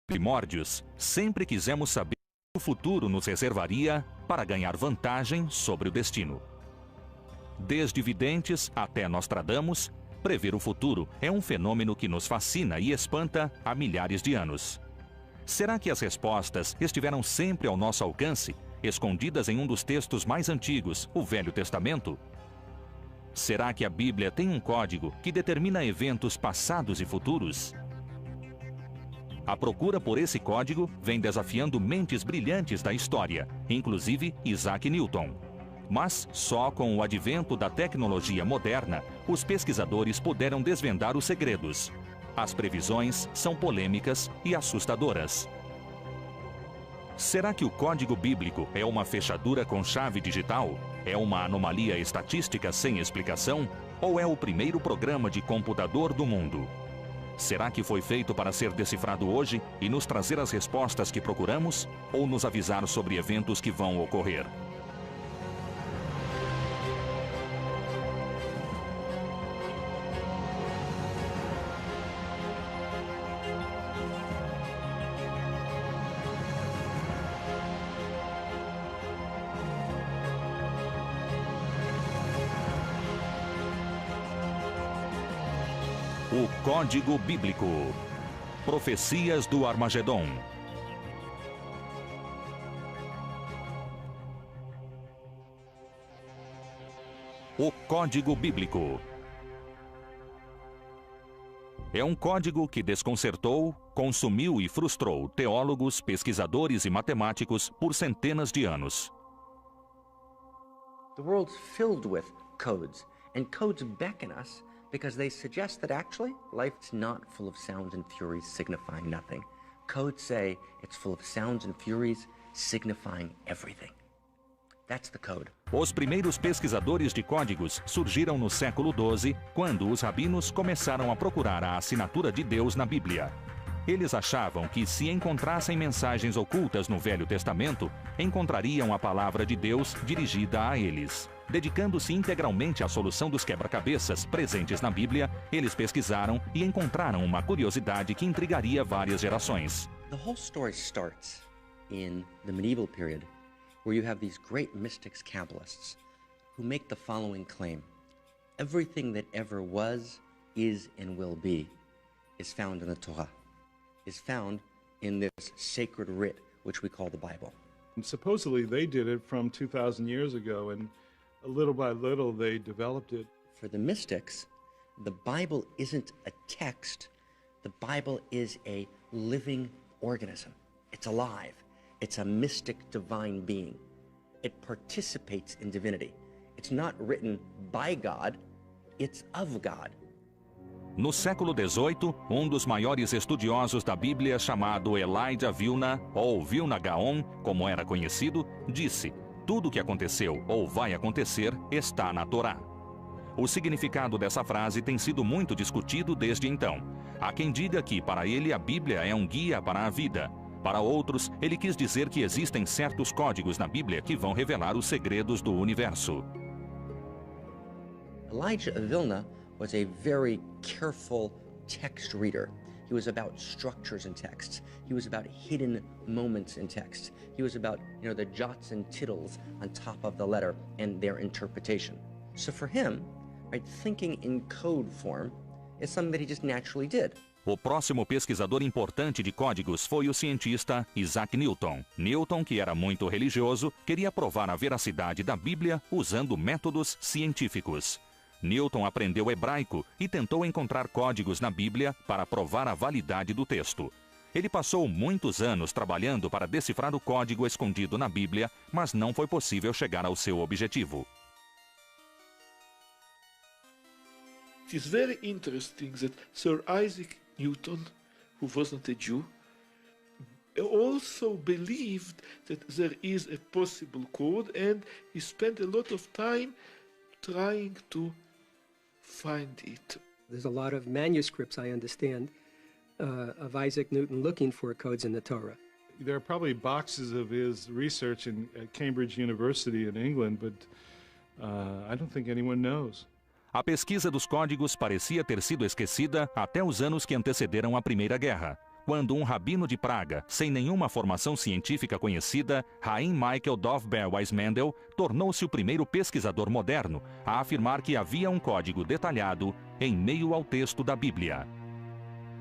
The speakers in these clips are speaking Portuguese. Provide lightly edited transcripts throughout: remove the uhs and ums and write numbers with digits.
Primórdios, sempre quisemos saber o que o futuro nos reservaria para ganhar vantagem sobre o destino. Desde videntes até Nostradamus, prever o futuro é um fenômeno que nos fascina e espanta há milhares de anos. Será que as respostas estiveram sempre ao nosso alcance, escondidas em um dos textos mais antigos, o Velho Testamento? Será que a Bíblia tem um código que determina eventos passados e futuros? A procura por esse código vem desafiando mentes brilhantes da história, inclusive Isaac Newton. Mas só com o advento da tecnologia moderna, os pesquisadores puderam desvendar os segredos. As previsões são polêmicas e assustadoras. Será que o código bíblico é uma fechadura com chave digital? É uma anomalia estatística sem explicação? Ou é o primeiro programa de computador do mundo? Será que foi feito para ser decifrado hoje e nos trazer as respostas que procuramos? Ou nos avisar sobre eventos que vão ocorrer? O Código Bíblico. Profecias do Armagedon. O Código Bíblico. É um código que desconcertou, consumiu e frustrou teólogos, pesquisadores e matemáticos por centenas de anos. The world's filled with codes, and codes beckon us because they suggest that actually life's not full of sounds and furies signifying nothing. Codes say it's full of sounds and furies signifying everything. That's the code. Os primeiros pesquisadores de códigos surgiram no século XII, quando os rabinos começaram a procurar a assinatura de Deus na Bíblia. Eles achavam que, se encontrassem mensagens ocultas no Velho Testamento, encontrariam a palavra de Deus dirigida a eles. Dedicando-se integralmente à solução dos quebra-cabeças presentes na Bíblia, eles pesquisaram e encontraram uma curiosidade que intrigaria várias gerações. The whole story starts in the medieval period, where you have these great mystics, Kabbalists, who make the following claim. Everything that ever was, is, and will be is found in the Torah, is found in this sacred writ, which we call the Bible. And supposedly they did it from 2,000 years ago, and little by little they developed it. For the mystics, the Bible isn't a text. The Bible is a living organism. It's alive. It's a mystic divine being. It participates in divinity. It's not written by God, it's of God. No século XVIII, um dos maiores estudiosos da Bíblia, chamado Elijah Vilna, ou Vilna Gaon, como era conhecido, disse: tudo o que aconteceu ou vai acontecer está na Torá. O significado dessa frase tem sido muito discutido desde então. Há quem diga que, para ele, a Bíblia é um guia para a vida. Para outros, ele quis dizer que existem certos códigos na Bíblia que vão revelar os segredos do universo. Elijah of Vilna was a very careful text reader. He was about structures in texts. He was about hidden moments in texts. He was about, the jots and tittles on top of the letter and their interpretation. So for him, right, thinking in code form is something that he just naturally did. O próximo pesquisador importante de códigos foi o cientista Isaac Newton. Newton, que era muito religioso, queria provar a veracidade da Bíblia usando métodos científicos. Newton aprendeu hebraico e tentou encontrar códigos na Bíblia para provar a validade do texto. Ele passou muitos anos trabalhando para decifrar o código escondido na Bíblia, mas não foi possível chegar ao seu objetivo. It is very interesting that Sir Isaac Newton, who wasn't a Jew, also believed that there is a possible code, and he spent a lot of time trying to find it. There's a lot of manuscripts, I understand, of Isaac Newton looking for codes in the Torah. There are probably boxes of his research at Cambridge University in England, but I don't think anyone knows. A pesquisa dos códigos parecia ter sido esquecida até os anos que antecederam a Primeira Guerra. quando um rabino de Praga, sem nenhuma formação científica conhecida, Chaim Michael Dovber Weizmandel, tornou-se o primeiro pesquisador moderno a afirmar que havia um código detalhado em meio ao texto da Bíblia.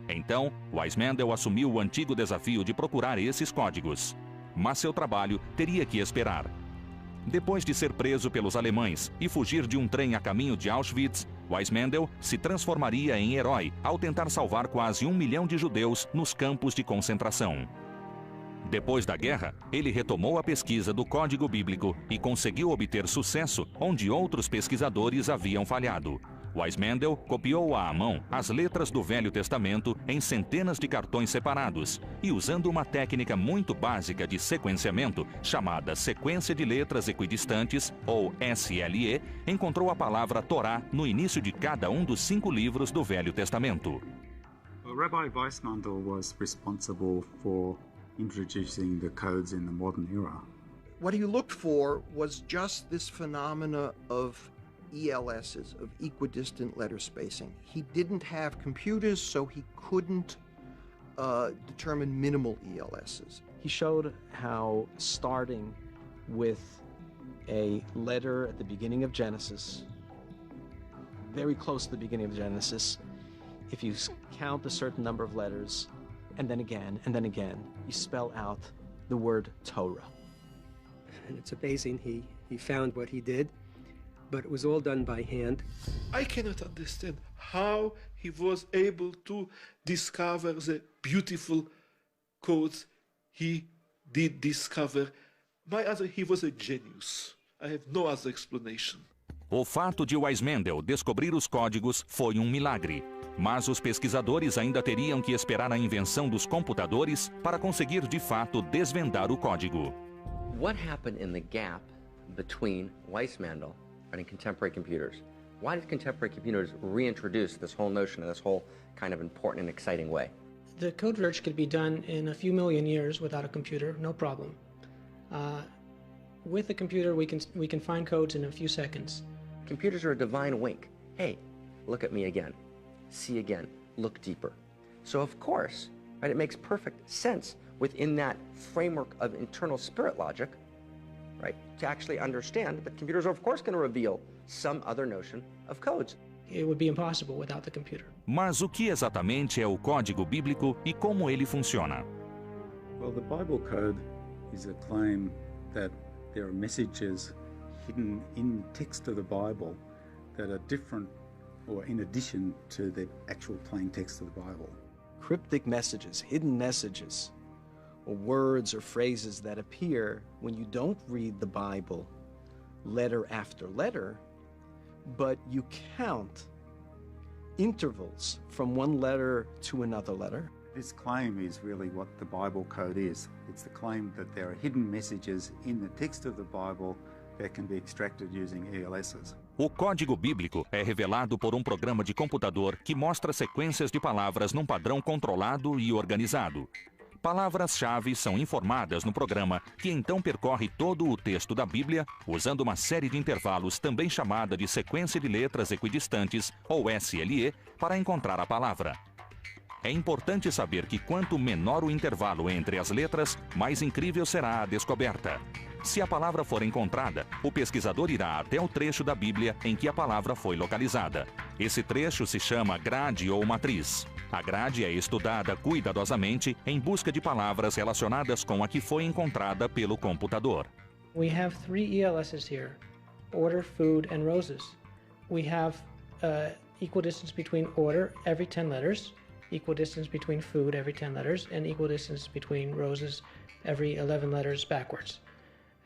Então, Weizmandel assumiu o antigo desafio de procurar esses códigos. Mas seu trabalho teria que esperar. Depois de ser preso pelos alemães e fugir de um trem a caminho de Auschwitz, Weizmandel se transformaria em herói ao tentar salvar quase 1 milhão de judeus nos campos de concentração. Depois da guerra, ele retomou a pesquisa do Código Bíblico e conseguiu obter sucesso onde outros pesquisadores haviam falhado. Weizmandel copiou à mão as letras do Velho Testamento em centenas de cartões separados e, usando uma técnica muito básica de sequenciamento chamada sequência de letras equidistantes, ou SLE, encontrou a palavra Torá no início de cada um dos 5 livros do Velho Testamento. Rabbi Weizmandel was responsible for introducing the codes in the modern era. What he looked for was just this phenomena of ELSs, of equidistant letter spacing. He didn't have computers, so he couldn't determine minimal ELSs. He showed how starting with a letter at the beginning of Genesis, very close to the beginning of Genesis, if you count a certain number of letters, and then again, you spell out the word Torah. And it's amazing he found what he did, but it was all done by hand. I cannot understand how he was able to discover the beautiful codes he did discover. He was a genius. I have no other explanation. O fato de Weizmandel descobrir os códigos foi um milagre, mas os pesquisadores ainda teriam que esperar a invenção dos computadores para conseguir de fato desvendar o código. What happened in the gap between Weizmandel and contemporary computers? Why did contemporary computers reintroduce this whole notion in this whole kind of important and exciting way? The code search could be done in a few million years without a computer, no problem. With a computer, we can find codes in a few seconds. Computers are a divine wink. Hey, look at me again. See again. Look deeper. So of course, right, it makes perfect sense within that framework of internal spirit logic, right, to actually understand that computers are of course going to reveal some other notion of codes. It would be impossible without the computer. Mas o que exatamente é o código bíblico e como ele funciona? Well, the Bible code is a claim that there are messages hidden in text of the Bible that are different or in addition to the actual plain text of the Bible. Cryptic messages, hidden messages, or words or phrases that appear when you don't read the Bible letter after letter, but you count intervals from one letter to another letter. This claim is really what the Bible code is. It's the claim that there are hidden messages in the text of the Bible that can be extracted using ELSs. O código bíblico é revelado por um programa de computador que mostra sequências de palavras num padrão controlado e organizado. Palavras-chave são informadas no programa, que então percorre todo o texto da Bíblia, usando uma série de intervalos também chamada de sequência de letras equidistantes, ou SLE, para encontrar a palavra. É importante saber que quanto menor o intervalo entre as letras, mais incrível será a descoberta. Se a palavra for encontrada, o pesquisador irá até o trecho da Bíblia em que a palavra foi localizada. Esse trecho se chama grade ou matriz. A grade é estudada cuidadosamente em busca de palavras relacionadas com a que foi encontrada pelo computador. We have 3 ELSs here: order, food, and roses. We have equal distance between order every 10 letters, equal distance between food every 10 letters, and equal distance between roses every 11 letters backwards.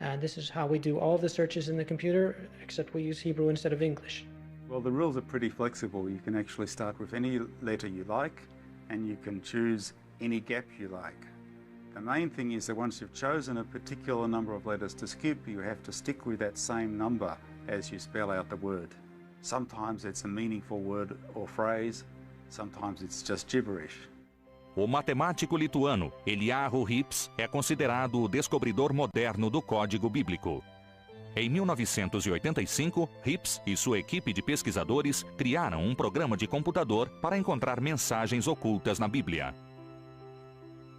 And this is how we do all the searches in the computer, except we use Hebrew instead of English. Well, the rules are pretty flexible. You can actually start with any letter you like, and you can choose any gap you like. The main thing is that once you've chosen a particular number of letters to skip, you have to stick with that same number as you spell out the word. Sometimes it's a meaningful word or phrase, sometimes it's just gibberish. O matemático lituano Eliyahu Rips é considerado o descobridor moderno do código bíblico. Em 1985, Rips e sua equipe de pesquisadores criaram um programa de computador para encontrar mensagens ocultas na Bíblia.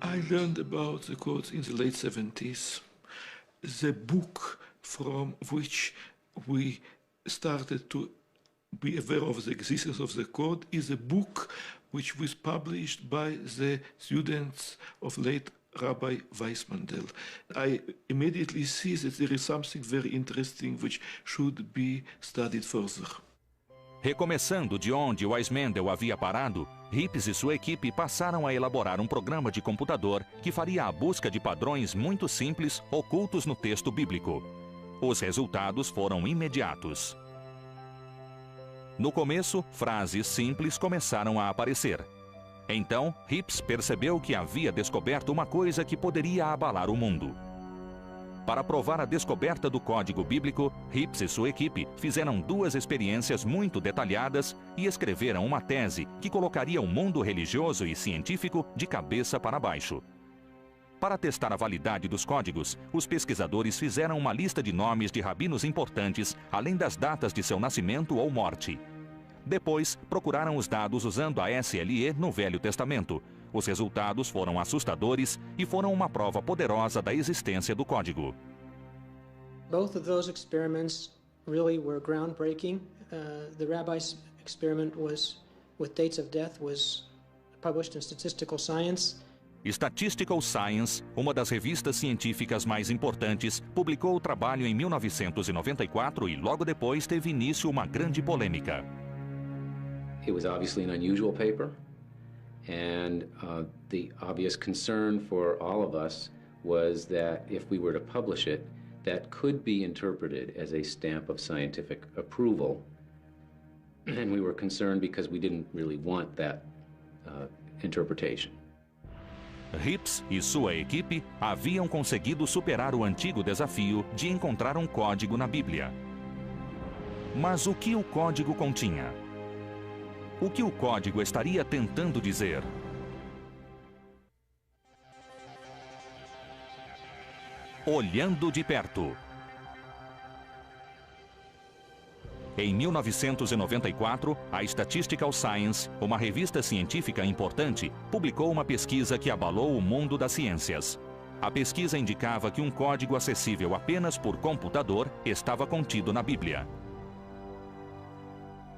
I learned about the codes in the late 70s. The book from which we started to be aware of the existence of the code is a book which was published by the students of late Rabbi Weissmandel. I immediately see that there is something very interesting which should be studied further. Recomeçando de onde Weissmandel havia parado, Rips e sua equipe passaram a elaborar um programa de computador que faria a busca de padrões muito simples ocultos no texto bíblico. Os resultados foram imediatos. No começo, frases simples começaram a aparecer. Então, Rips percebeu que havia descoberto uma coisa que poderia abalar o mundo. Para provar a descoberta do código bíblico, Rips e sua equipe fizeram 2 experiências muito detalhadas e escreveram uma tese que colocaria o mundo religioso e científico de cabeça para baixo. Para testar a validade dos códigos, os pesquisadores fizeram uma lista de nomes de rabinos importantes, além das datas de seu nascimento ou morte. Depois, procuraram os dados usando a SLE no Velho Testamento. Os resultados foram assustadores e foram uma prova poderosa da existência do código. Both of those experiments really were groundbreaking. The rabbi's experiment was with dates of death was published in Statistical Science. Statistical Science, uma das revistas científicas mais importantes, publicou o trabalho em 1994 e logo depois teve início uma grande polêmica. It was obviously an unusual paper. And the obvious concern for all of us was that if we were to publish it, that could be interpreted as a stamp of scientific approval. And we were concerned because we didn't really want that interpretation. Rips e sua equipe haviam conseguido superar o antigo desafio de encontrar um código na Bíblia. Mas o que o código continha? O que o código estaria tentando dizer? Olhando de perto. Em 1994, a Statistical Science, uma revista científica importante, publicou uma pesquisa que abalou o mundo das ciências. A pesquisa indicava que um código acessível apenas por computador estava contido na Bíblia.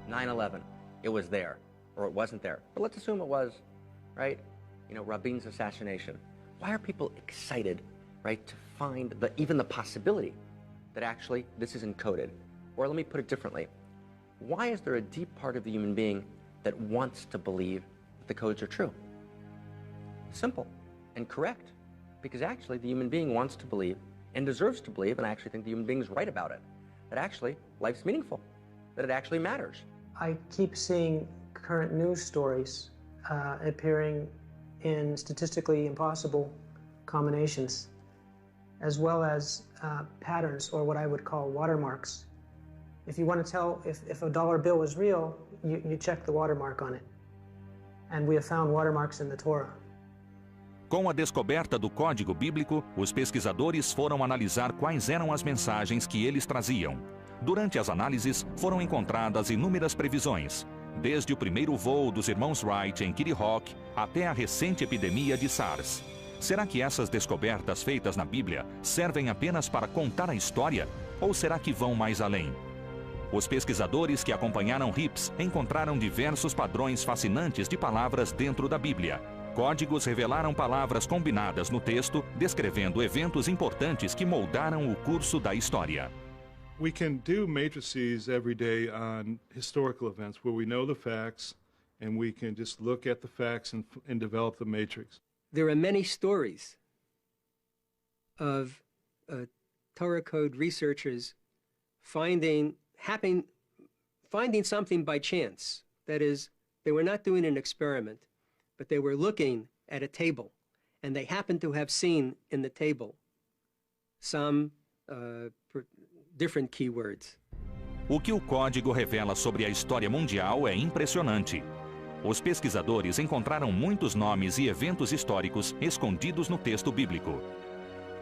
9/11. It was there, or it wasn't there. But let's assume it was, right? You know, Rabin's assassination. Why are people excited, right, to find even the possibility that actually this is encoded? Or let me put it differently. Why is there a deep part of the human being that wants to believe that the codes are true? Simple and correct. Because actually the human being wants to believe and deserves to believe, and I actually think the human being is right about it, that actually life's meaningful, that it actually matters. I keep seeing current news stories appearing in statistically impossible combinations, as well as patterns, or what I would call watermarks. If you want to tell if a dollar bill is real, you check the watermark on it. And we have found watermarks in the Torah. Com a descoberta do código bíblico, os pesquisadores foram analisar quais eram as mensagens que eles traziam. Durante as análises, foram encontradas inúmeras previsões, desde o primeiro voo dos irmãos Wright em Kitty Hawk até a recente epidemia de SARS. Será que essas descobertas feitas na Bíblia servem apenas para contar a história? Ou será que vão mais além? Os pesquisadores que acompanharam Rips encontraram diversos padrões fascinantes de palavras dentro da Bíblia. Códigos revelaram palavras combinadas no texto, descrevendo eventos importantes que moldaram o curso da história. We can do matrices every day on historical events where we know the facts and we can just look at the facts and develop the matrix. There are many stories of Torah code researchers finding something by chance. That is, they were not doing an experiment, but they were looking at a table, and they happened to have seen in the table some different keywords. O que o código revela sobre a história mundial é impressionante. Os pesquisadores encontraram muitos nomes e eventos históricos escondidos no texto bíblico.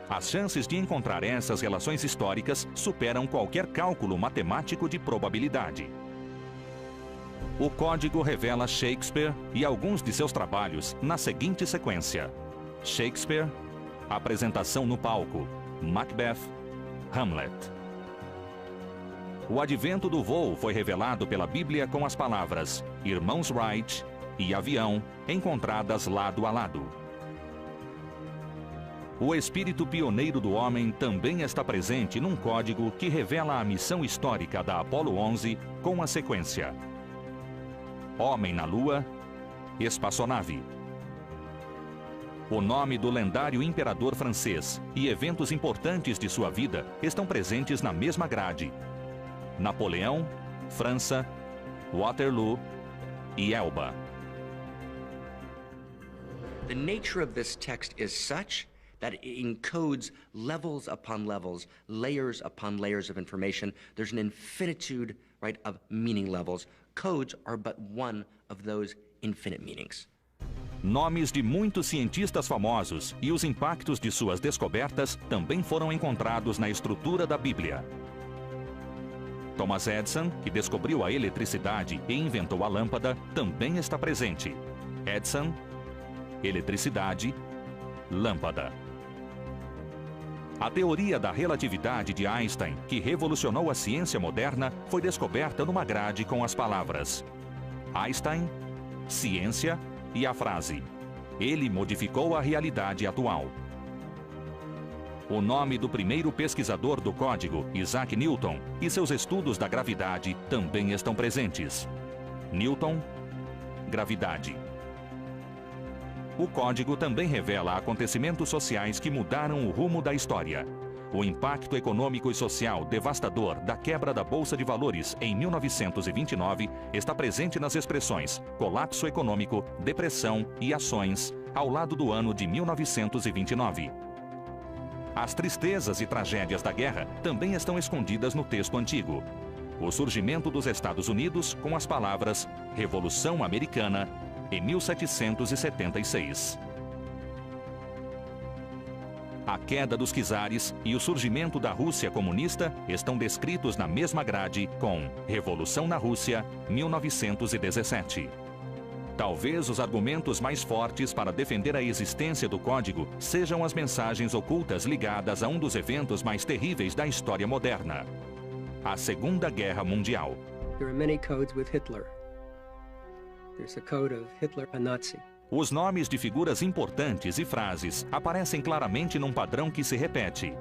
As chances de encontrar essas relações históricas superam qualquer cálculo matemático de probabilidade. O código revela Shakespeare e alguns de seus trabalhos na seguinte sequência: Shakespeare, apresentação no palco, Macbeth, Hamlet. O advento do voo foi revelado pela Bíblia com as palavras Irmãos Wright e avião encontradas lado a lado. O espírito pioneiro do homem também está presente num código que revela a missão histórica da Apollo 11 com a sequência: Homem na Lua, espaçonave. O nome do lendário imperador francês e eventos importantes de sua vida estão presentes na mesma grade: Napoleão, França, Waterloo e Elba. The nature of this text is such that it encodes levels upon levels, layers upon layers of information. There's an infinitude, right, of meaning levels. Codes are but one of those infinite meanings. Nomes de muitos cientistas famosos e os impactos de suas descobertas também foram encontrados na estrutura da Bíblia. Thomas Edison, que descobriu a eletricidade e inventou a lâmpada, também está presente. Edison, eletricidade, lâmpada. A teoria da relatividade de Einstein, que revolucionou a ciência moderna, foi descoberta numa grade com as palavras Einstein, ciência e a frase Ele modificou a realidade atual. O nome do primeiro pesquisador do código, Isaac Newton, e seus estudos da gravidade também estão presentes. Newton, gravidade. O código também revela acontecimentos sociais que mudaram o rumo da história. O impacto econômico e social devastador da quebra da Bolsa de Valores em 1929 está presente nas expressões colapso econômico, depressão e ações, ao lado do ano de 1929. As tristezas e tragédias da guerra também estão escondidas no texto antigo. O surgimento dos Estados Unidos com as palavras Revolução Americana em 1776. A queda dos czares e o surgimento da Rússia comunista estão descritos na mesma grade com Revolução na Rússia, 1917. Talvez os argumentos mais fortes para defender a existência do código sejam as mensagens ocultas ligadas a um dos eventos mais terríveis da história moderna: a Segunda Guerra Mundial. There are many codes with Hitler. There's a code of Hitler, a Nazi. Os nomes de figuras importantes e frases aparecem claramente num padrão que se repete.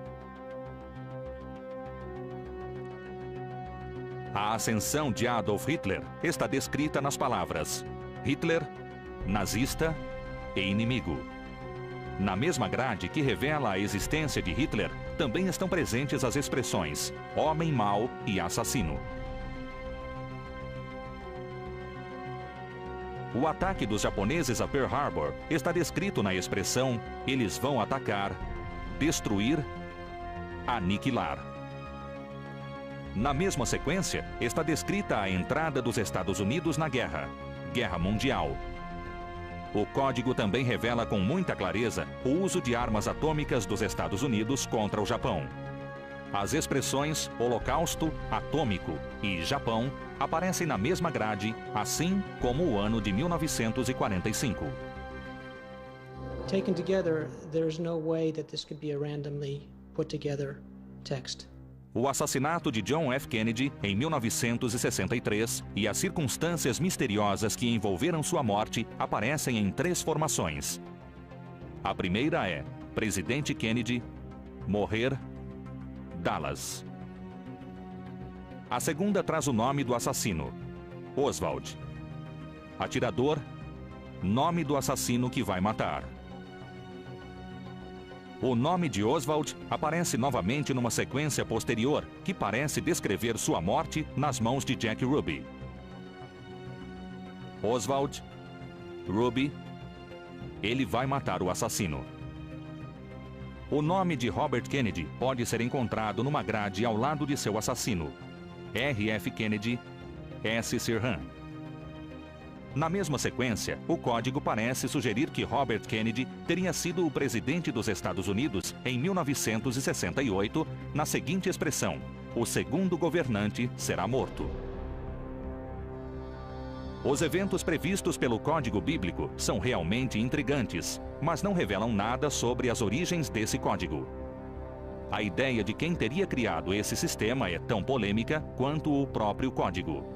A ascensão de Adolf Hitler está descrita nas palavras Hitler, nazista e inimigo. Na mesma grade que revela a existência de Hitler, também estão presentes as expressões homem mau e assassino. O ataque dos japoneses a Pearl Harbor está descrito na expressão eles vão atacar, destruir, aniquilar. Na mesma sequência, está descrita a entrada dos Estados Unidos na guerra, Guerra Mundial. O código também revela com muita clareza o uso de armas atômicas dos Estados Unidos contra o Japão. As expressões Holocausto, Atômico e Japão aparecem na mesma grade, assim como o ano de 1945. Taken together, there's no way that this could be a randomly put together text. O assassinato de John F. Kennedy em 1963 e as circunstâncias misteriosas que envolveram sua morte aparecem em 3 formações. A primeira é Presidente Kennedy, morrer, Dallas. A segunda traz o nome do assassino, Oswald. Atirador, nome do assassino que vai matar. O nome de Oswald aparece novamente numa sequência posterior que parece descrever sua morte nas mãos de Jack Ruby. Oswald, Ruby, ele vai matar o assassino. O nome de Robert Kennedy pode ser encontrado numa grade ao lado de seu assassino, R.F. Kennedy, S. Sirhan. Na mesma sequência, o código parece sugerir que Robert Kennedy teria sido o presidente dos Estados Unidos em 1968, na seguinte expressão: o segundo governante será morto. Os eventos previstos pelo Código Bíblico são realmente intrigantes, mas não revelam nada sobre as origens desse código. A ideia de quem teria criado esse sistema é tão polêmica quanto o próprio código.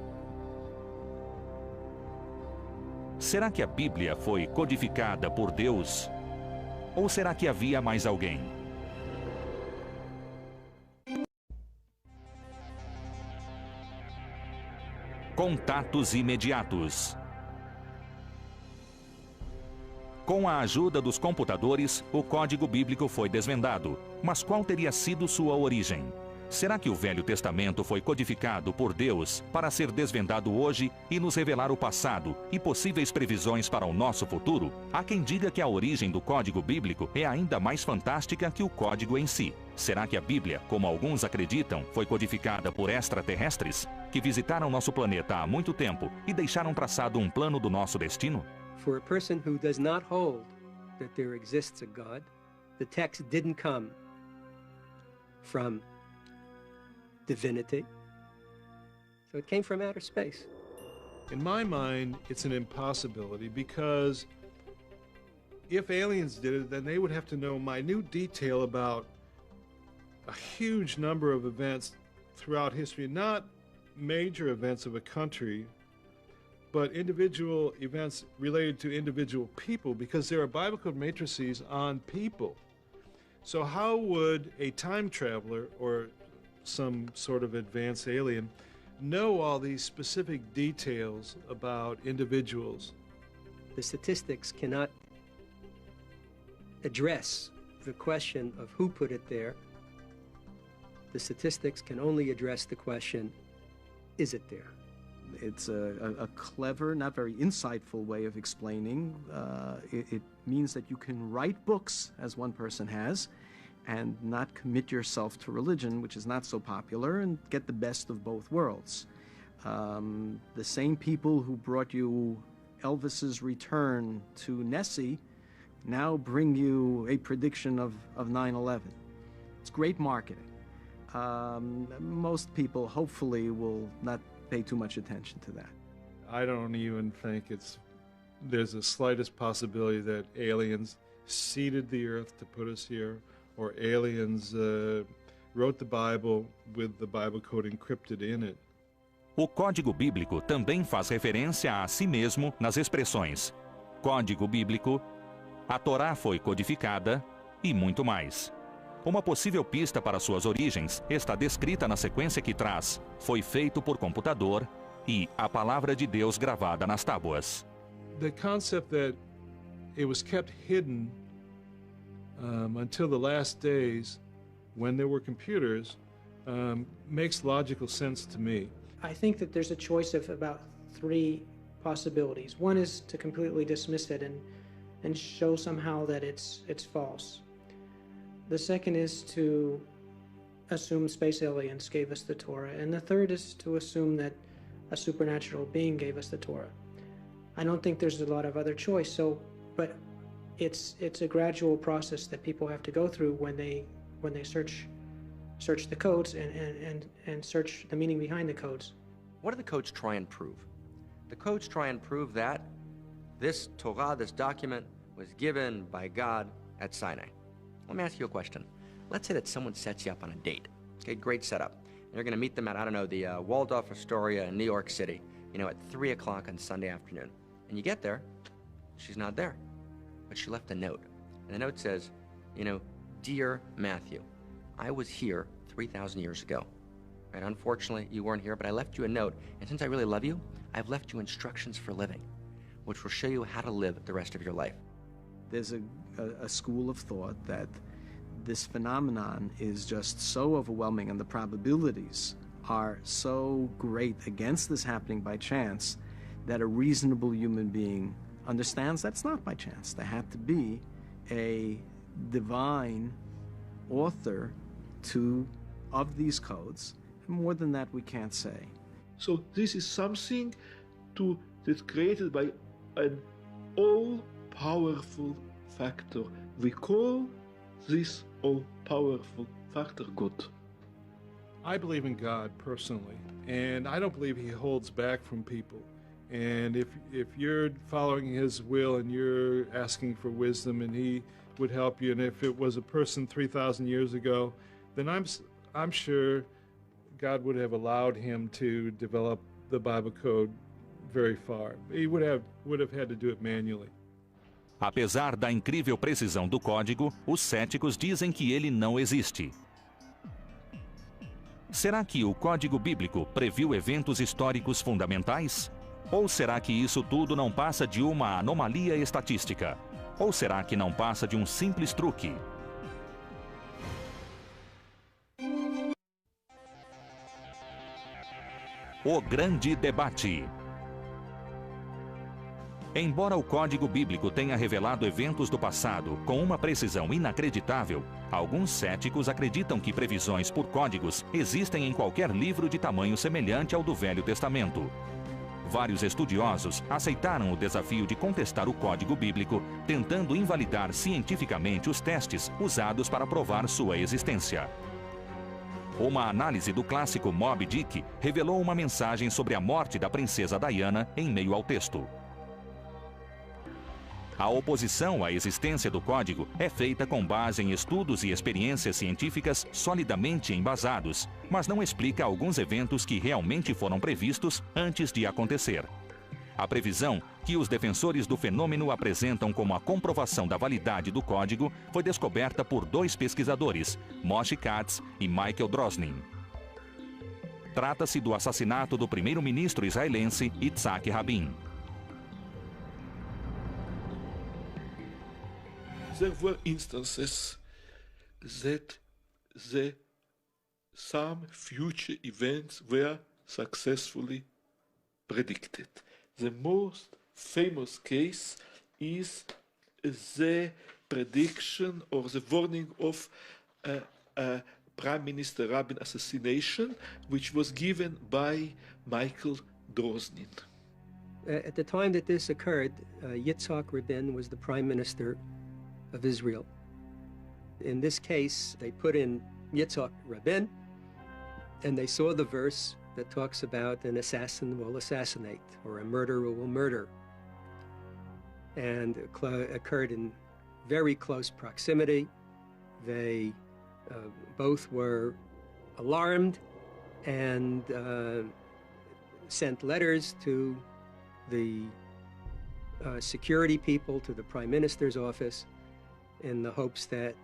Será que a Bíblia foi codificada por Deus? Ou será que havia mais alguém? Contatos imediatos. Com a ajuda dos computadores, o Código Bíblico foi desvendado. Mas qual teria sido sua origem? Será que o Velho Testamento foi codificado por Deus para ser desvendado hoje e nos revelar o passado e possíveis previsões para o nosso futuro? Há quem diga que a origem do Código Bíblico é ainda mais fantástica que o código em si. Será que a Bíblia, como alguns acreditam, foi codificada por extraterrestres que visitaram nosso planeta há muito tempo e deixaram traçado um plano do nosso destino? For a person who does not hold that there exists a God, the text didn't come from divinity. So it came from outer space. In my mind, it's an impossibility because if aliens did it, then they would have to know minute detail about a huge number of events throughout history, not major events of a country, but individual events related to individual people, because there are Bible code matrices on people. So how would a time traveler or some sort of advanced alien know all these specific details about individuals? The statistics cannot address the question of who put it there. The statistics can only address the question, is it there? It's a clever, not very insightful way of explaining. It means that you can write books, as one person has, and not commit yourself to religion, which is not so popular, and get the best of both worlds. The same people who brought you Elvis's return to Nessie now bring you a prediction of 9/11. It's great marketing. Most people, hopefully, will not pay too much attention to that. I don't even think there's the slightest possibility that aliens seeded the earth to put us here, or aliens wrote the Bible with the Bible code encrypted in it. O Código Bíblico também faz referência a si mesmo nas expressões Código Bíblico, a Torá foi codificada e muito mais. Uma possível pista para suas origens está descrita na sequência que traz foi feito por computador e a palavra de Deus gravada nas tábuas. The concept that it was kept hidden until the last days when there were computers makes logical sense to me. I think that there's a choice of about three possibilities. One is to completely dismiss it and show somehow that it's false. The second is to assume space aliens gave us the Torah. And the third is to assume that a supernatural being gave us the Torah. I don't think there's a lot of other choice, but it's a gradual process that people have to go through when they search the codes and search the meaning behind the codes. What do the codes try and prove? The codes try and prove that this Torah, this document, was given by God at Sinai. Let me ask you a question. Let's say that someone sets you up on a date. Okay, great setup. And you're going to meet them at, I don't know, the Waldorf Astoria in New York City, at 3 o'clock on Sunday afternoon. And you get there, she's not there. But she left a note. And the note says, Dear Matthew, I was here 3,000 years ago. Right? Unfortunately, you weren't here, but I left you a note. And since I really love you, I've left you instructions for living, which will show you how to live the rest of your life. There's a school of thought that this phenomenon is just so overwhelming and the probabilities are so great against this happening by chance that a reasonable human being understands that's not by chance. There had to be a divine author of these codes. And more than that, we can't say. So this is something that's created by an all-powerful factor. We call this all-powerful factor God. I believe in God personally, and I don't believe he holds back from people. And if you're following his will and you're asking for wisdom and he would help you, and if it was a person 3,000 years ago, then I'm sure God would have allowed him to develop the Bible code very far. He would have had to do it manually. Apesar da incrível precisão do código, os céticos dizem que ele não existe. Será que o Código Bíblico previu eventos históricos fundamentais? Ou será que isso tudo não passa de uma anomalia estatística? Ou será que não passa de um simples truque? O grande debate. Embora o Código Bíblico tenha revelado eventos do passado com uma precisão inacreditável, alguns céticos acreditam que previsões por códigos existem em qualquer livro de tamanho semelhante ao do Velho Testamento. Vários estudiosos aceitaram o desafio de contestar o Código Bíblico, tentando invalidar cientificamente os testes usados para provar sua existência. Uma análise do clássico Moby Dick revelou uma mensagem sobre a morte da princesa Diana em meio ao texto. A oposição à existência do código é feita com base em estudos e experiências científicas solidamente embasados, mas não explica alguns eventos que realmente foram previstos antes de acontecer. A previsão, que os defensores do fenômeno apresentam como a comprovação da validade do código, foi descoberta por dois pesquisadores, Moshe Katz e Michael Drosnin. Trata-se do assassinato do primeiro-ministro israelense Yitzhak Rabin. There were instances that some future events were successfully predicted. The most famous case is the prediction or the warning of Prime Minister Rabin assassination, which was given by Michael Drosnin. At the time that this occurred, Yitzhak Rabin was the prime minister of Israel. In this case, they put in Yitzhak Rabin, and they saw the verse that talks about an assassin will assassinate, or a murderer will murder. And it occurred in very close proximity. They both were alarmed and sent letters to the security people, to the Prime Minister's office, in the hopes that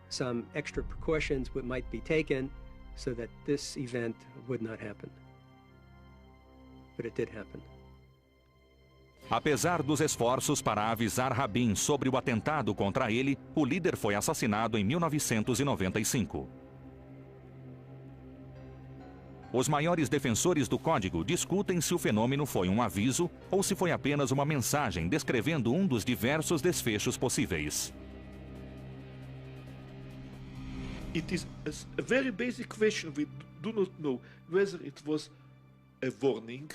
some extra precautions might be taken so that this event would not happen. But it did happen. Apesar dos esforços para avisar Rabin sobre o atentado contra ele, o líder foi assassinado em 1995. Os maiores defensores do código discutem se o fenômeno foi um aviso ou se foi apenas uma mensagem descrevendo um dos diversos desfechos possíveis. It is a very basic question. We do not know whether it was a warning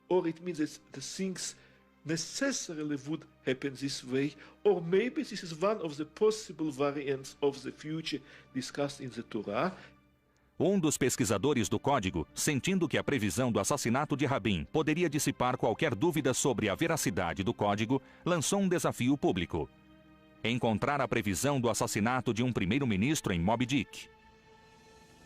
or it means that the things necessarily would happen this way, or maybe this is one of the possible variants of the future discussed in the Torah. Um dos pesquisadores do código, sentindo que a previsão do assassinato de Rabin poderia dissipar qualquer dúvida sobre a veracidade do código, lançou um desafio público: encontrar a previsão do assassinato de um primeiro-ministro em Moby Dick.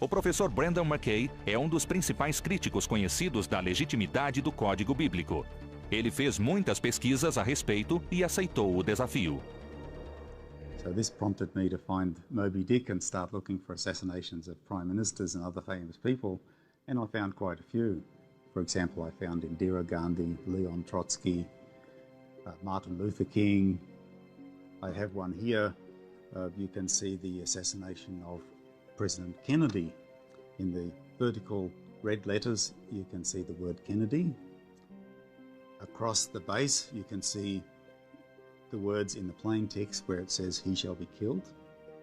O professor Brandon McKay é um dos principais críticos conhecidos da legitimidade do Código Bíblico. Ele fez muitas pesquisas a respeito e aceitou o desafio. So this prompted me to find Moby Dick and start looking for assassinations of prime ministers and other famous people, and I found quite a few. For example, I found Indira Gandhi, Leon Trotsky, Martin Luther King. I have one here. You can see the assassination of President Kennedy. In the vertical red letters, you can see the word Kennedy. Across the base, you can see the words in the plain text where it says, "He shall be killed."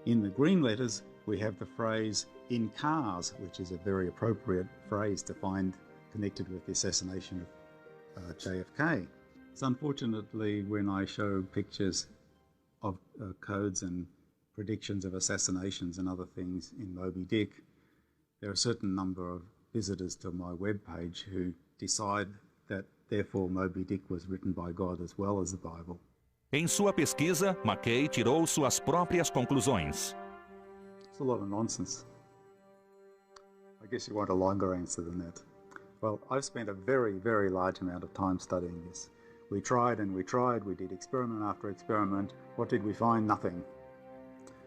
In the green letters, we have the phrase, "in cars," which is a very appropriate phrase to find connected with the assassination of JFK. So unfortunately, when I show pictures of codes and predictions of assassinations and other things in Moby Dick, there are a certain number of visitors to my webpage who decide that therefore Moby Dick was written by God as well as the Bible. Em sua pesquisa, Mackay tirou suas próprias conclusões. It's a lot of nonsense. I guess you want a longer answer than that. Well, I've spent a very, very large amount of time studying this. We tried and we tried, we did experiment after experiment. What did we find? Nothing.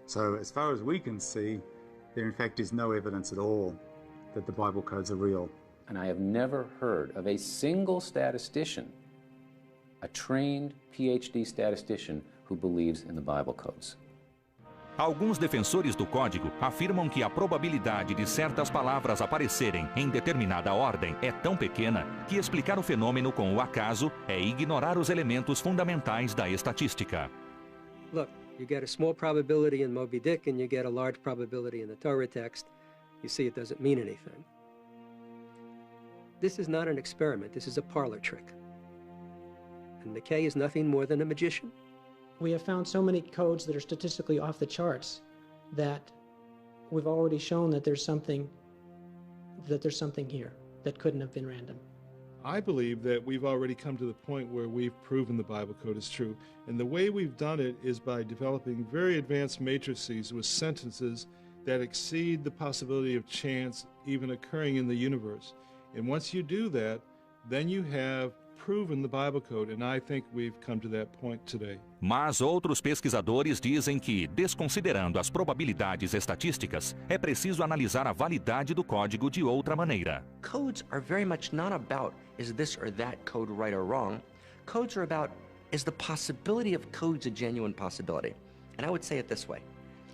So as far as we can see, there in fact is no evidence at all that the Bible codes are real. And I have never heard of a single statistician, a trained PhD statistician, who believes in the Bible codes. Alguns defensores do código afirmam que a probabilidade de certas palavras aparecerem em determinada ordem é tão pequena que explicar o fenômeno com o acaso é ignorar os elementos fundamentais da estatística. Look, you get a small probability in Moby Dick and you get a large probability in the Torah text. You see, it doesn't mean anything. This is not an experiment. This is a parlor trick. And Mackay is nothing more than a magician. We have found so many codes that are statistically off the charts that we've already shown that there's something here that couldn't have been random. I believe that we've already come to the point where we've proven the Bible code is true. And the way we've done it is by developing very advanced matrices with sentences that exceed the possibility of chance even occurring in the universe. And once you do that, then you have proven the Bible code, and I think we've come to that point today. Mas outros pesquisadores dizem que, desconsiderando as probabilidades estatísticas, é preciso analisar a validade do código de outra maneira. Codes are very much not about is this or that code right or wrong. Codes are about is the possibility of codes a genuine possibility. And I would say it this way.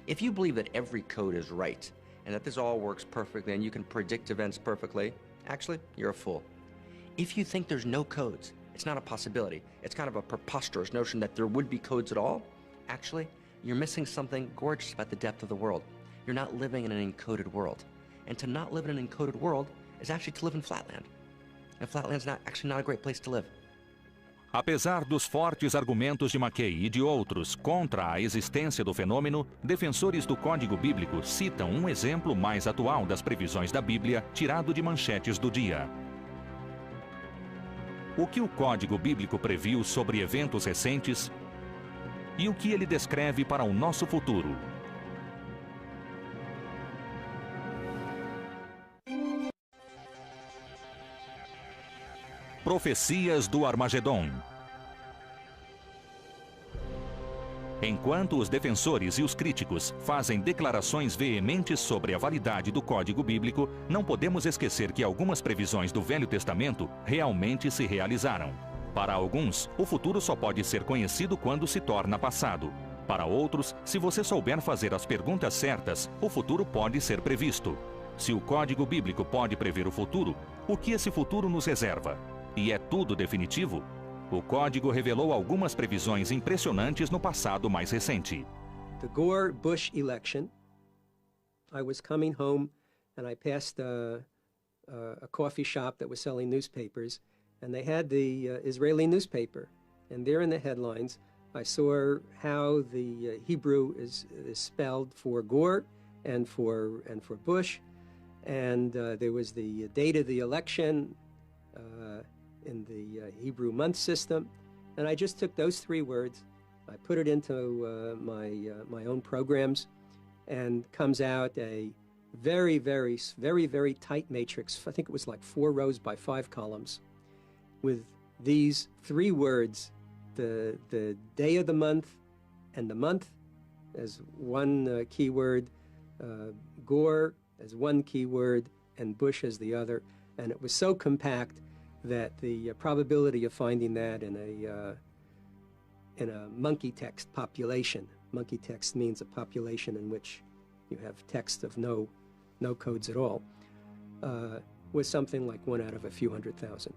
If you believe that every code is right and that this all works perfectly and you can predict events perfectly, actually, you're a fool. If you think there's no codes, it's not a possibility. It's kind of a preposterous notion that there would be codes at all. Actually, you're missing something gorgeous about the depth of the world. You're not living in an encoded world. And to not live in an encoded world is actually to live in flatland. And flatland's actually not a great place to live. Apesar dos fortes argumentos de Mackay e de outros contra a existência do fenômeno, defensores do Código Bíblico citam um exemplo mais atual das previsões da Bíblia tirado de manchetes do dia. O que o Código Bíblico previu sobre eventos recentes e o que ele descreve para o nosso futuro. Profecias do Armagedon. Enquanto os defensores e os críticos fazem declarações veementes sobre a validade do Código Bíblico, não podemos esquecer que algumas previsões do Velho Testamento realmente se realizaram. Para alguns, o futuro só pode ser conhecido quando se torna passado. Para outros, se você souber fazer as perguntas certas, o futuro pode ser previsto. Se o Código Bíblico pode prever o futuro, o que esse futuro nos reserva? E é tudo definitivo? O Código revelou algumas previsões impressionantes no passado mais recente. The Gore-Bush election, I was coming home and I passed a coffee shop that was selling newspapers, and they had the Israeli newspaper. And there in the headlines, I saw how the Hebrew is spelled for Gore and for Bush, and there was the date of the election in the Hebrew month system, and I just took those three words, I put it into my own programs, and comes out a very, very, very, very tight matrix. I think it was like 4 rows by 5 columns, with these 3 words: the day of the month, and the month as one keyword, Gore as one keyword, and Bush as the other. And it was so compact that the probability of finding that in a monkey text population, monkey text means a population in which you have text of no codes at all, was something like 1 out of a few 100,000.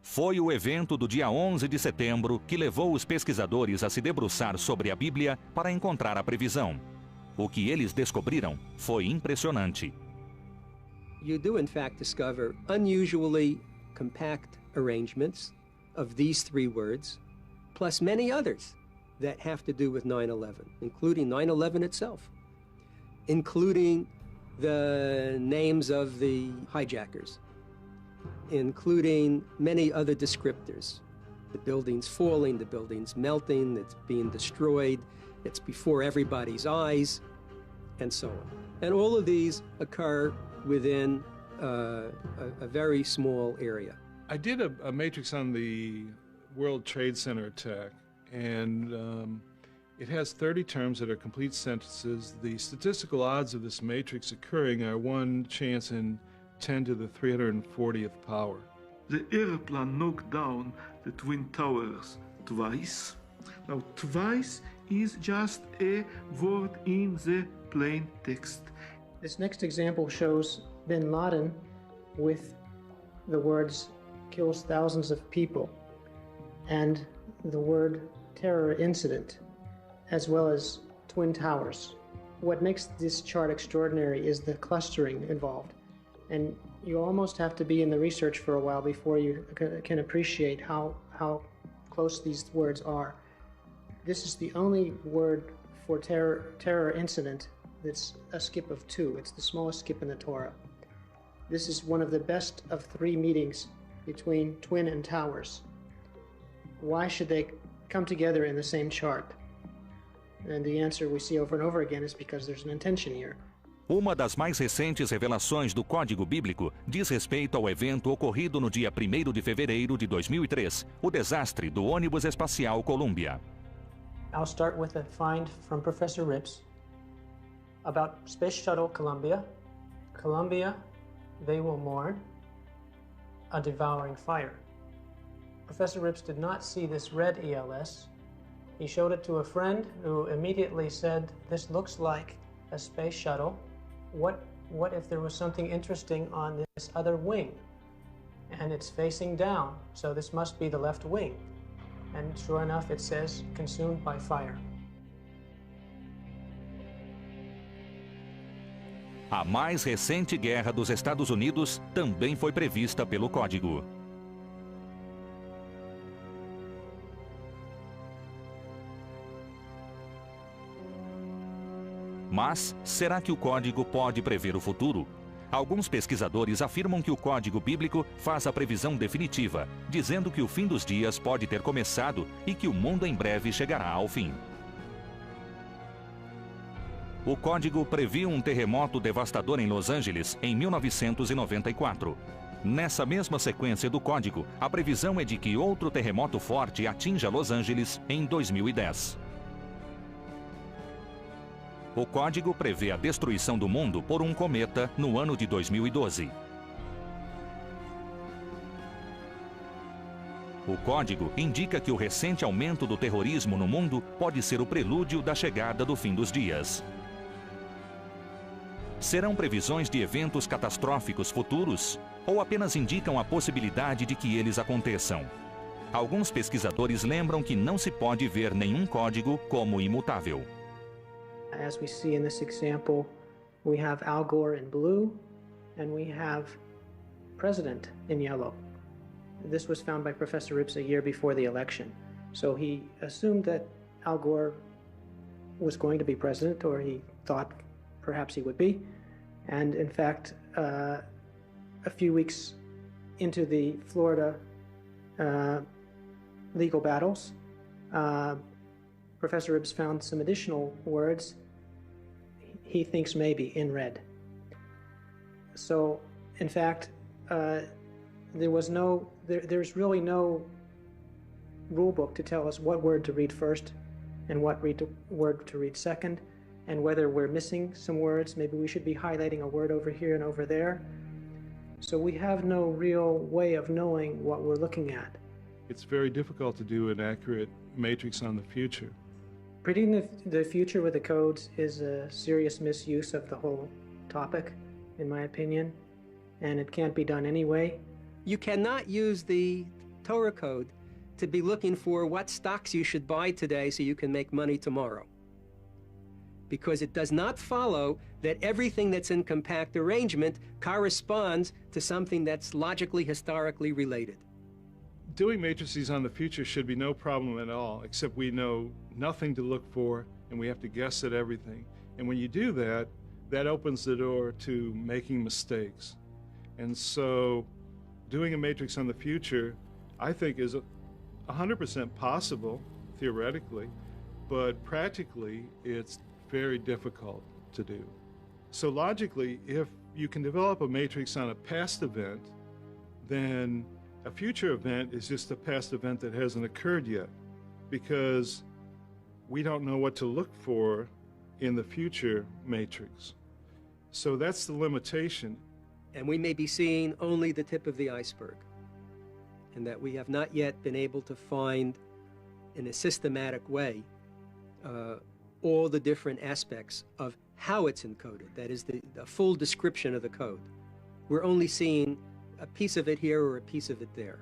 Foi o evento do dia 11 de setembro que levou os pesquisadores a se debruçar sobre a Bíblia para encontrar a previsão. O que eles descobriram foi impressionante. You do in fact discover unusually compact arrangements of these 3 words, plus many others that have to do with 9/11, including 9/11 itself, including the names of the hijackers, including many other descriptors. The building's falling, the building's melting, it's being destroyed, it's before everybody's eyes, and so on. And all of these occur within a very small area. I did a matrix on the World Trade Center attack, and it has 30 terms that are complete sentences. The statistical odds of this matrix occurring are 1 chance in 10 to the 340th power. The airplane knocked down the Twin Towers twice. Now, twice is just a word in the plain text. This next example shows bin Laden with the words kills thousands of people and the word terror incident, as well as Twin Towers. What makes this chart extraordinary is the clustering involved. And you almost have to be in the research for a while before you can appreciate how close these words are. This is the only word for terror incident that's a skip of 2. It's the smallest skip in the Torah. This is one of the best of 3 meetings between twin and towers. Why should they come together in the same chart? And the answer we see over and over again is because there's an intention here. Uma das mais recentes revelações do Código Bíblico diz respeito ao evento ocorrido no dia 1º de fevereiro de 2003, o desastre do ônibus espacial Columbia. I'll start with a find from Professor Rips about Space Shuttle Columbia. Columbia, they will mourn, a devouring fire. Professor Rips did not see this red ELS. He showed it to a friend who immediately said, "This looks like a space shuttle. What if there was something interesting on this other wing?" And it's facing down, so this must be the left wing. And sure enough, it says, consumed by fire. A mais recente guerra dos Estados Unidos também foi prevista pelo Código. Mas, será que o Código pode prever o futuro? Alguns pesquisadores afirmam que o Código Bíblico faz a previsão definitiva, dizendo que o fim dos dias pode ter começado e que o mundo em breve chegará ao fim. O Código previu um terremoto devastador em Los Angeles em 1994. Nessa mesma sequência do Código, a previsão é de que outro terremoto forte atinja Los Angeles em 2010. O Código prevê a destruição do mundo por um cometa no ano de 2012. O Código indica que o recente aumento do terrorismo no mundo pode ser o prelúdio da chegada do fim dos dias. Serão previsões de eventos catastróficos futuros ou apenas indicam a possibilidade de que eles aconteçam? Alguns pesquisadores lembram que não se pode ver nenhum código como imutável. As we see in this example, we have Al Gore in blue, and we have President in yellow. This was found by Professor Rips a year before the election. So he assumed that Al Gore was going to be president, or he thought perhaps he would be. And in fact, a few weeks into the Florida legal battles, Professor Rips found some additional words he thinks maybe in red. So, in fact, there's really no rule book to tell us what word to read first and what word to read second, and whether we're missing some words. Maybe we should be highlighting a word over here and over there. So we have no real way of knowing what we're looking at. It's very difficult to do an accurate matrix on the future. Predicting the future with the codes is a serious misuse of the whole topic, in my opinion, and it can't be done anyway. You cannot use the Torah code to be looking for what stocks you should buy today so you can make money tomorrow. Because it does not follow that everything that's in compact arrangement corresponds to something that's logically, historically related. Doing matrices on the future should be no problem at all, except we know nothing to look for and we have to guess at everything. And when you do that, that opens the door to making mistakes. And so doing a matrix on the future, I think, is 100% possible, theoretically, but practically it's very difficult to do. So logically, if you can develop a matrix on a past event, then a future event is just a past event that hasn't occurred yet, because we don't know what to look for in the future matrix. So that's the limitation. And we may be seeing only the tip of the iceberg, and that we have not yet been able to find in a systematic way all the different aspects of how it's encoded, that is the full description of the code. We're only seeing a piece of it here or a piece of it there.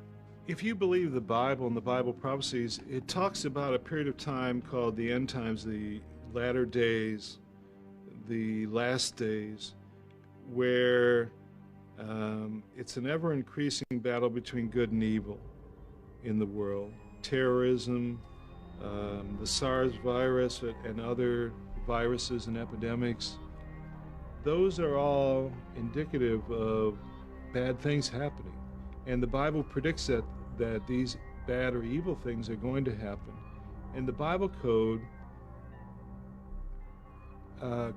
If you believe the Bible and the Bible prophecies, it talks about a period of time called the end times, the latter days, the last days, where it's an ever-increasing battle between good and evil in the world. Terrorism, the SARS virus and other viruses and epidemics, those are all indicative of bad things happening. And the Bible predicts that these bad or evil things are going to happen. And the Bible code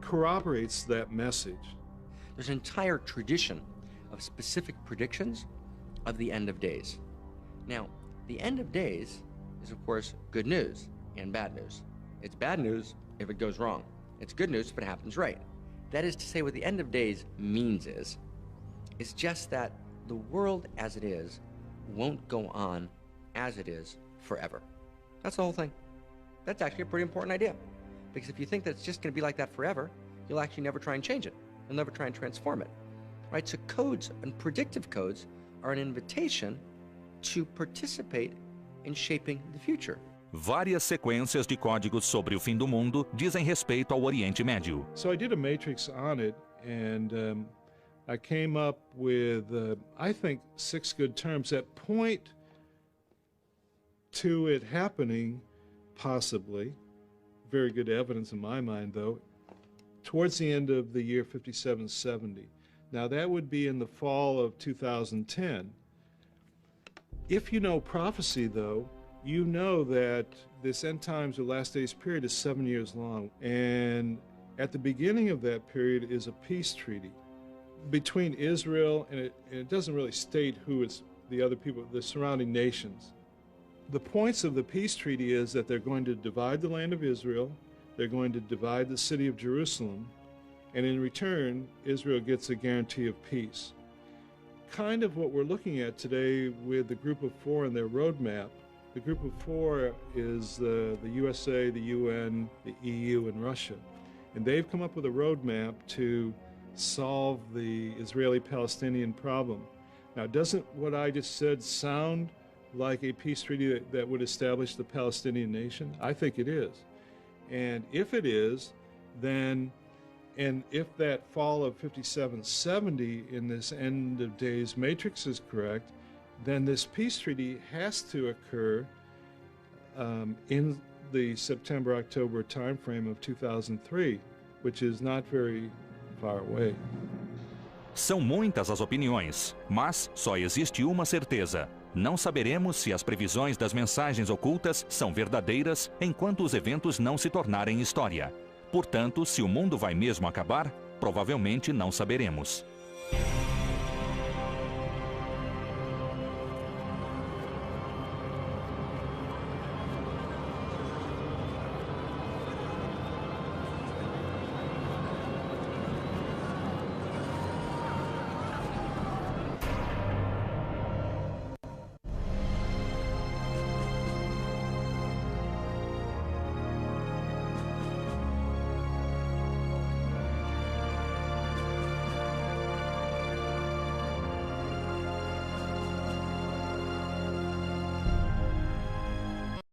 corroborates that message. There's an entire tradition of specific predictions of the end of days. Now, the end of days is, of course, good news and bad news. It's bad news if it goes wrong. It's good news if it happens right. That is to say, what the end of days means is, it's just that the world as it is won't go on as it is forever. That's the whole thing. That's actually a pretty important idea. Because if you think that it's just going to be like that forever, you'll actually never try and change it. You'll never try and transform it. Right? So codes and predictive codes are an invitation to participate in shaping the future. Várias sequências de códigos sobre o fim do mundo dizem respeito ao Oriente Médio. So I did a matrix on it, and I came up with, I think, 6 good terms that point to it happening, possibly. Very good evidence in my mind, though, towards the end of the year 5770. Now, that would be in the fall of 2010. If you know prophecy, though, you know that this end times or last days period is 7 years long. And at the beginning of that period is a peace treaty between Israel, and it doesn't really state who is the other people, the surrounding nations. The points of the peace treaty is that they're going to divide the land of Israel, they're going to divide the city of Jerusalem, and in return, Israel gets a guarantee of peace. Kind of what we're looking at today with the Group of Four and their roadmap. The Group of Four is the USA, the UN, the EU, and Russia. And they've come up with a roadmap to solve the Israeli-Palestinian problem. Now, doesn't what I just said sound like a peace treaty that would establish the Palestinian nation? I think it is. And if it is, then, and if that fall of 5770 in this end of days matrix is correct, then this peace treaty has to occur in the September-October timeframe of 2003, which is not very far away. São muitas as opiniões, mas só existe uma certeza. Não saberemos se as previsões das mensagens ocultas são verdadeiras enquanto os eventos não se tornarem história. Portanto, se o mundo vai mesmo acabar, provavelmente não saberemos.